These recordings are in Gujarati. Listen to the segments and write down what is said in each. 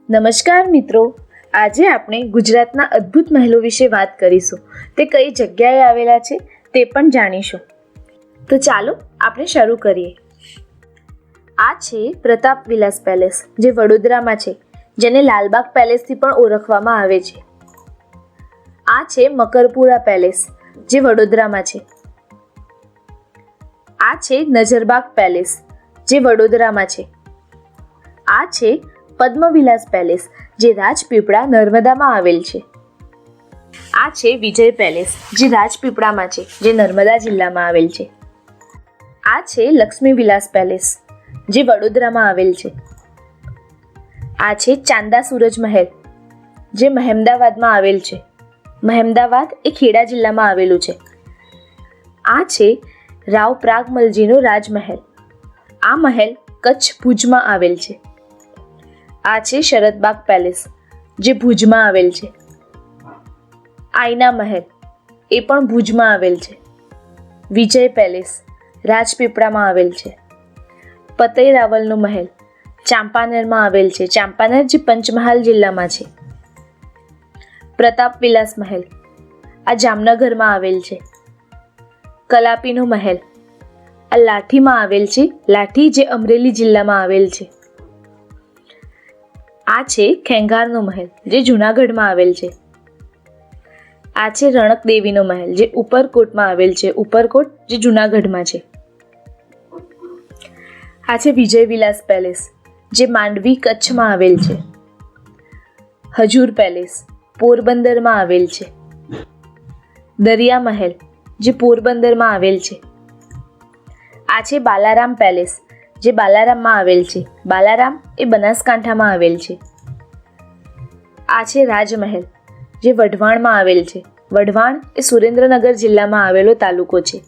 નમસ્કાર મિત્રો, આજે આપણે ગુજરાતના અદ્ભુત મહેલો વિશે વાત કરીશું. તે કઈ જગ્યાએ આવેલા છે તે પણ જાણીશું. તો ચાલો આપણે શરૂ કરીએ. આ છે પ્રતાપ વિલાસ પેલેસ, જે વડોદરામાં છે, જેને લાલબાગ પેલેસથી પણ ઓળખવામાં આવે છે. આ છે મકરપુરા પેલેસ, જે વડોદરામાં છે. આ છે નજરબાગ પેલેસ, જે વડોદરામાં છે. આ છે પદ્મવિલાસ પેલેસ, જે રાજપીપળા નર્મદામાં આવેલ છે. આ છે વિજય પેલેસ, જે રાજપીપળામાં છે, જે નર્મદા જિલ્લામાં આવેલ છે. આ છે લક્ષ્મી વિલાસ પેલેસ, જે વડોદરામાં આવેલ છે. આ છે ચાંદા સૂરજ મહેલ, જે મહેમદાવાદમાં આવેલ છે. મહેમદાવાદ એ ખેડા જિલ્લામાં આવેલું છે. આ છે રાવ પ્રાગમલજીનો રાજમહેલ. આ મહેલ કચ્છ ભુજમાં આવેલ છે. આ છે શરદબાગ પેલેસ, જે ભુજમાં આવેલ છે. આઈના મહેલ એ પણ ભુજમાં આવેલ છે. વિજય પેલેસ રાજપીપળામાં આવેલ છે. પતઈ રાવલનો મહેલ ચાંપાનેરમાં આવેલ છે. ચાંપાનેર જે પંચમહાલ જિલ્લામાં છે. પ્રતાપ વિલાસ મહેલ આ જામનગરમાં આવેલ છે. કલાપીનો મહેલ આ લાઠીમાં આવેલ છે. લાઠી જે અમરેલી જિલ્લામાં આવેલ છે. આ છે ખેંગારનો મહેલ, જે જૂનાગઢમાં આવેલ છે. આ છે રણક દેવીનો મહેલ, જે ઉપરકોટમાં આવેલ છે. ઉપરકોટ જે જૂનાગઢમાં છે. આ છે વિજય વિલાસ પેલેસ, જે માંડવી કચ્છમાં આવેલ છે. હજુર પેલેસ પોરબંદરમાં આવેલ છે. દરિયા મહેલ જે પોરબંદરમાં આવેલ છે. આ છે બાલારામ પેલેસ, જે બાલારામમાં આવેલ છે. બાલારામ એ બનાસકાંઠામાં આવેલ છે. આ છે રાજમહેલ, જે વઢવાણમાં આવેલ છે. વઢવાણ એ સુરેન્દ્રનગર જિલ્લામાં આવેલો તાલુકો છે.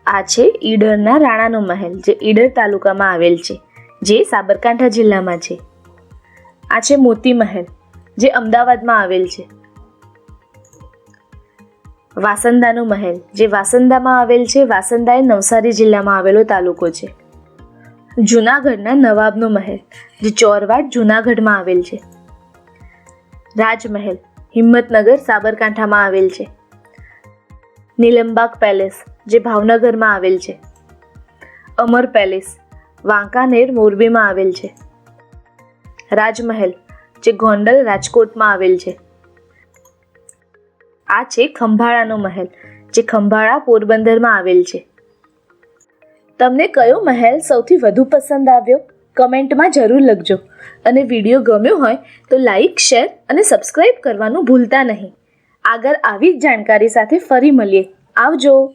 આ છે ઈડરના રાણાનો મહેલ, જે ઈડર તાલુકામાં આવેલ છે, જે સાબરકાંઠા જિલ્લામાં છે. આ છે મોતી મહેલ, જે અમદાવાદમાં આવેલ છે. વાસંદાનો મહેલ, જે વાસંદામાં આવેલ છે. વાસંદા એ નવસારી જિલ્લામાં આવેલો તાલુકો છે. જૂનાગઢના નવાબનો મહેલ, જે ચોરવાડ જૂનાગઢમાં આવેલ છે. રાજમહેલ હિંમતનગર સાબરકાંઠામાં આવેલ છે. નીલમબાગ પેલેસ, જે ભાવનગરમાં આવેલ છે. અમર પેલેસ વાંકાનેર મોરબીમાં આવેલ છે. રાજમહેલ જે ગોંડલ રાજકોટમાં આવેલ છે. આ છે ખંભાળાનો મહેલ, જે ખંભાળા પોરબંદરમાં આવેલ છે. તમને કયો મહેલ સૌથી વધુ પસંદ આવ્યો? કમેન્ટમાં જરૂર લખજો. અને વિડીયો ગમ્યો હોય તો લાઈક, શેર અને સબસ્ક્રાઈબ કરવાનું ભૂલતા નહીં. આગળ આવી જ જાણકારી સાથે ફરી મળીએ. આવજો.